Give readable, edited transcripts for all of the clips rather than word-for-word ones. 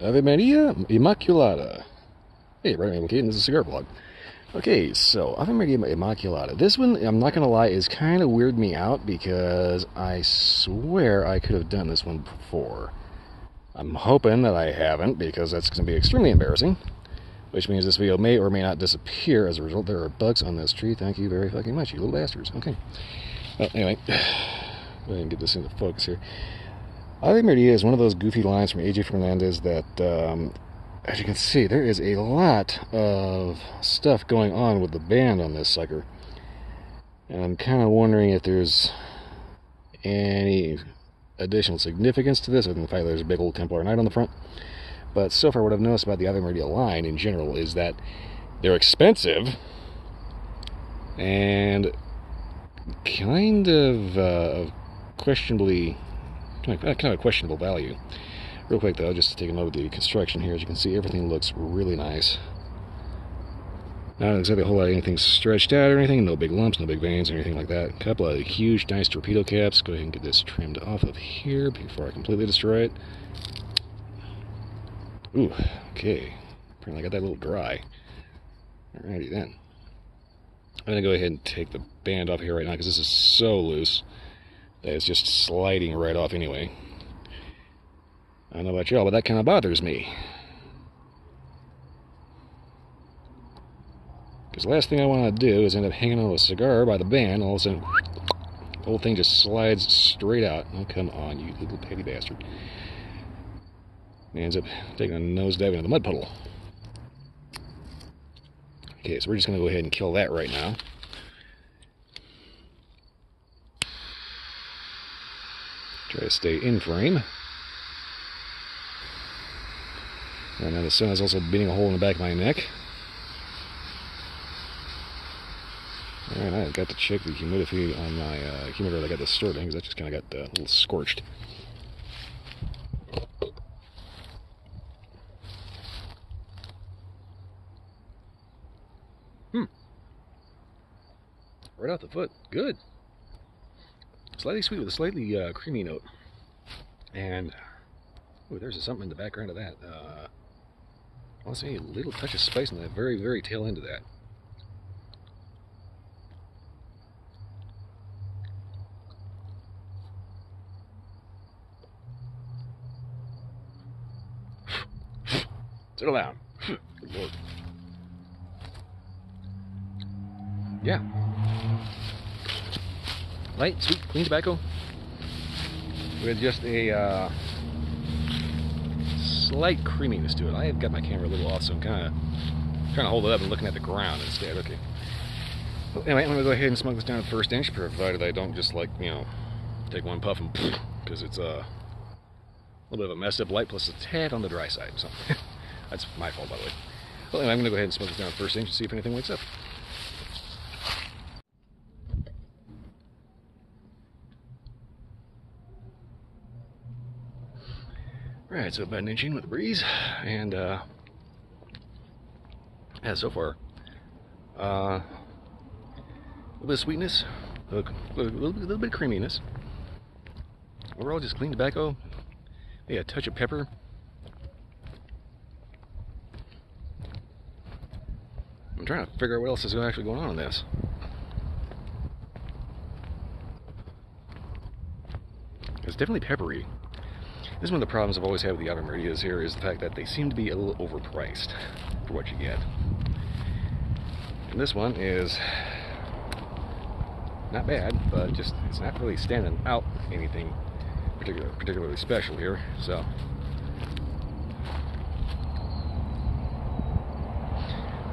Ave Maria Immaculata. Hey, right, okay, and this is a cigar vlog. Okay, so Ave Maria Immaculata. This one, I'm not gonna lie, is kind of weirded me out because I swear I could have done this one before. I'm hoping that I haven't because that's going to be extremely embarrassing. Which means this video may or may not disappear as a result. There are bugs on this tree. Thank you very fucking much, you little bastards. Okay. Well, anyway, go ahead and get this into focus here. Ave Maria is one of those goofy lines from AJ Fernandez that, as you can see, there is a lot of stuff going on with the band on this sucker. And I'm kind of wondering if there's any additional significance to this, other than the fact that there's a big old Templar Knight on the front. But so far what I've noticed about the Ave Maria line in general is that they're expensive and kind of questionably, kind of questionable value. Real quick though, just to take a note of the construction here, as you can see, everything looks really nice. Not exactly a whole lot of anything stretched out or anything, no big lumps, no big veins or anything like that. A couple of huge, nice torpedo caps. Go ahead and get this trimmed off of here before I completely destroy it. Ooh, okay. Apparently I got that a little dry. Alrighty then. I'm going to go ahead and take the band off here right now because this is so loose that it's just sliding right off anyway. I don't know about y'all, but that kind of bothers me. Because the last thing I want to do is end up hanging on a cigar by the band, all of a sudden, the whole thing just slides straight out. Oh, come on, you little petty bastard. And ends up taking a nosedive into the mud puddle. Okay, so we're just going to go ahead and kill that right now. Try to stay in frame. Right now the sun is also beating a hole in the back of my neck. Alright, I've got to check the humidity on my humidor that I got this stored in because that just kind of got a little scorched. Right off the foot. Good. Slightly sweet with a slightly creamy note. And, oh, there's something in the background of that. I want to say a little touch of spice on the very, very tail end of that. Settle down. Good Lord. Yeah. Light, sweet, clean tobacco with just a slight creaminess to it. I have got my camera a little off, so I'm kind of trying to hold it up and looking at the ground instead. Okay. Well, anyway, I'm going to go ahead and smoke this down at the first inch, provided I don't just, like, you know, take one puff and because it's a little bit of a messed up light, plus a tad on the dry side. So that's my fault, by the way. Well, anyway, I'm going to go ahead and smoke this down at the first inch and see if anything wakes up. Right, so about an inch in with the breeze, and yeah, so far, a little bit of sweetness, a little bit of creaminess. Overall, just clean tobacco, maybe a touch of pepper. I'm trying to figure out what else is actually going on in this. It's definitely peppery. This is one of the problems I've always had with the Ave Marias here is the fact that they seem to be a little overpriced for what you get. And this one is not bad, but just it's not really standing out anything particularly special here. So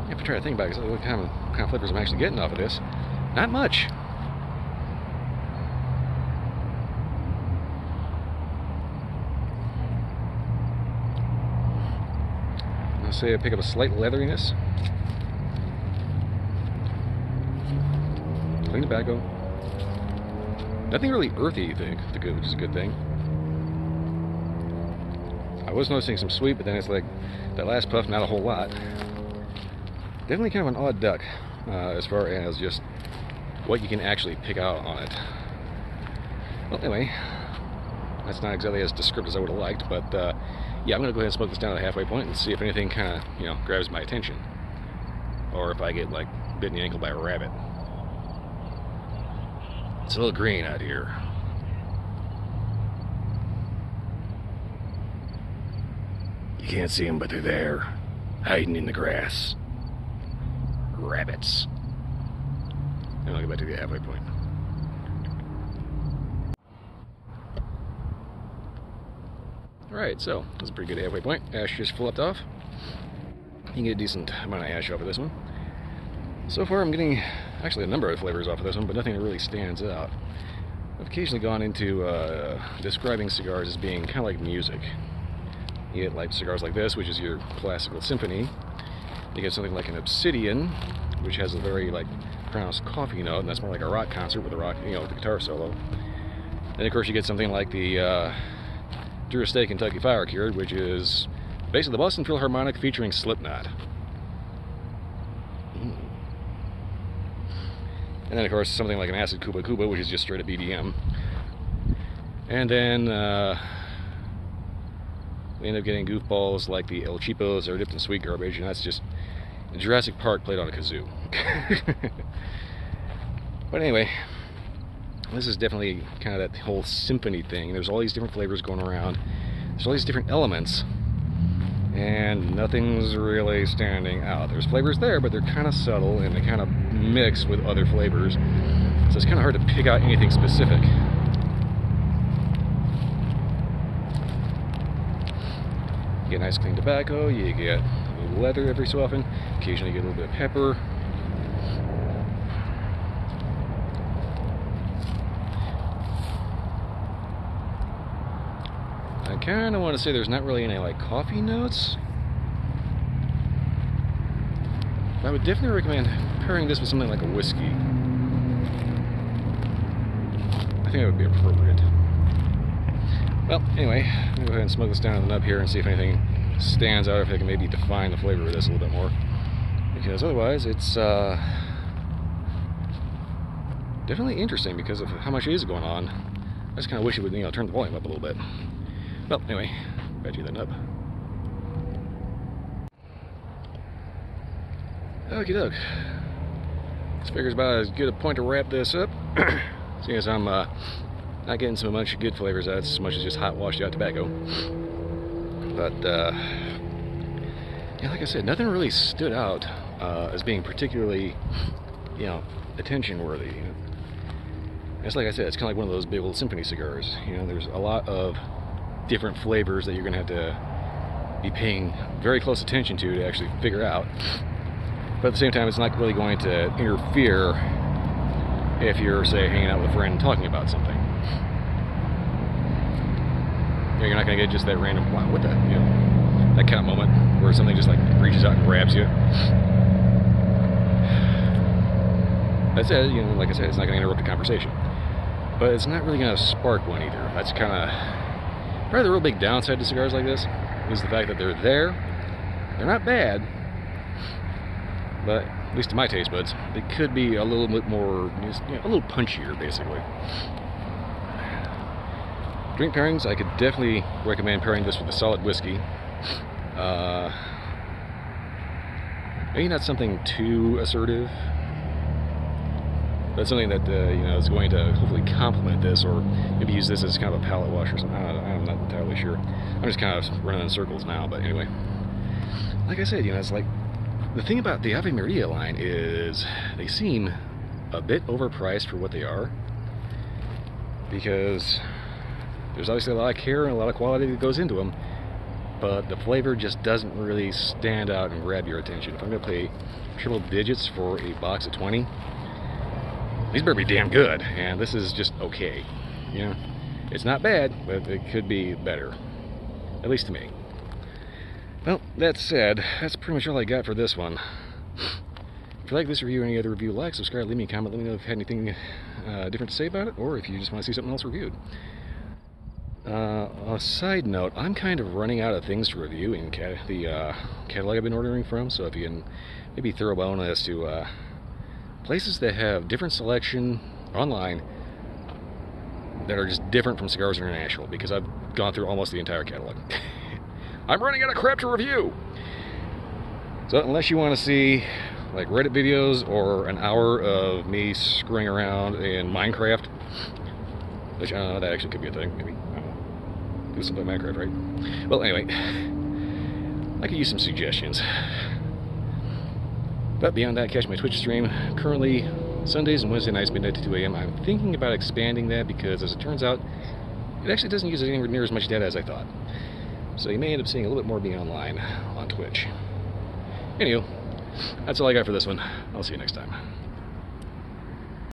I have to try to think about it, what kind of flavors I'm actually getting off of this. Not much. Say I pick up a slight leatheriness. Clean tobacco. Nothing really earthy, I think, which is a good thing. I was noticing some sweet, but then it's like that last puff, not a whole lot. Definitely kind of an odd duck as far as just what you can actually pick out on it. Well, anyway, That's not exactly as descriptive as I would have liked, but yeah, I'm going to go ahead and smoke this down to the halfway point and see if anything kind of, you know, grabs my attention. Or if I get, like, bit in the ankle by a rabbit. It's a little green out here. You can't see them, but they're there, hiding in the grass. Rabbits. And I'll get back to the halfway point. Alright, so that's a pretty good halfway point. Ash just flipped off. You can get a decent amount of ash off of this one. So far I'm getting actually a number of flavors off of this one, but nothing that really stands out. I've occasionally gone into describing cigars as being kind of like music. You get like cigars like this, which is your classical symphony. You get something like an Obsidian, which has a very like pronounced coffee note, and that's more like a rock concert with a rock, you know, with the guitar solo. And of course you get something like the Drew Estate Kentucky Fire Cured, which is basically the Boston Philharmonic featuring Slipknot. And then of course something like an Acid Cuba Cuba, which is just straight up EDM. And then we end up getting goofballs like the El Cheapos that are dipped in sweet garbage, and that's just Jurassic Park played on a kazoo. But anyway, this is definitely kind of that whole symphony thing. There's all these different flavors going around. There's all these different elements, and nothing's really standing out. There's flavors there, but they're kind of subtle, and they kind of mix with other flavors. So it's kind of hard to pick out anything specific. You get nice clean tobacco, you get leather every so often, occasionally you get a little bit of pepper. I kind of want to say there's not really any like coffee notes. I would definitely recommend pairing this with something like a whiskey. I think that would be appropriate. Well, anyway, I'm going to go ahead and smoke this down in the nub here and see if anything stands out, if I can maybe define the flavor of this a little bit more. Because otherwise, it's definitely interesting because of how much is going on. I just kind of wish it would, you know, turn the volume up a little bit. Well, anyway, back to the nub. Okie doke. This figure's about as good a point to wrap this up. Seeing as I'm not getting so much good flavors out as much as just hot washed out tobacco. But yeah, like I said, nothing really stood out as being particularly, you know, attention worthy. You know? It's like I said, it's kind of like one of those big old symphony cigars. You know, there's a lot of different flavors that you're going to have to be paying very close attention to actually figure out. But at the same time, it's not really going to interfere if you're, say, hanging out with a friend talking about something. You know, you're not going to get just that random, wow, what the, you know, that kind of moment where something just like reaches out and grabs you. That said, you know, like I said, it's not going to interrupt the conversation. But it's not really going to spark one either. That's kind of probably the real big downside to cigars like this is the fact that they're there. They're not bad, but at least to my taste buds, they could be a little bit more, you know, a little punchier, basically. Drink pairings, I could definitely recommend pairing this with a solid whiskey. Maybe not something too assertive, but something that you know, is going to hopefully complement this, or maybe use this as kind of a palate wash or something. I'm not entirely sure. I'm just kind of running in circles now, but anyway. Like I said, you know, it's like, the thing about the Ave Maria line is they seem a bit overpriced for what they are, because there's obviously a lot of care and a lot of quality that goes into them, but the flavor just doesn't really stand out and grab your attention. If I'm going to pay triple digits for a box of 20, these better be damn good, and this is just okay. You know, it's not bad, but it could be better, at least to me. Well, that said, that's pretty much all I got for this one. If you like this review or any other review, like, subscribe, leave me a comment, let me know if you had anything different to say about it, or if you just want to see something else reviewed. On a side note, I'm kind of running out of things to review in the catalog I've been ordering from, so if you can maybe throw a bone as to places that have different selection online that are just different from Cigars International, because I've gone through almost the entire catalog. I'm running out of crap to review. So unless you want to see like Reddit videos or an hour of me screwing around in Minecraft, which I don't know, that actually could be a thing, maybe. I don't know. Do something like Minecraft, right? Well, anyway, I could use some suggestions. But beyond that, catch my Twitch stream currently Sundays and Wednesday nights, midnight to 2 a.m. I'm thinking about expanding that because, as it turns out, it actually doesn't use anywhere near as much data as I thought. So you may end up seeing a little bit more of me online on Twitch. Anywho, that's all I got for this one. I'll see you next time.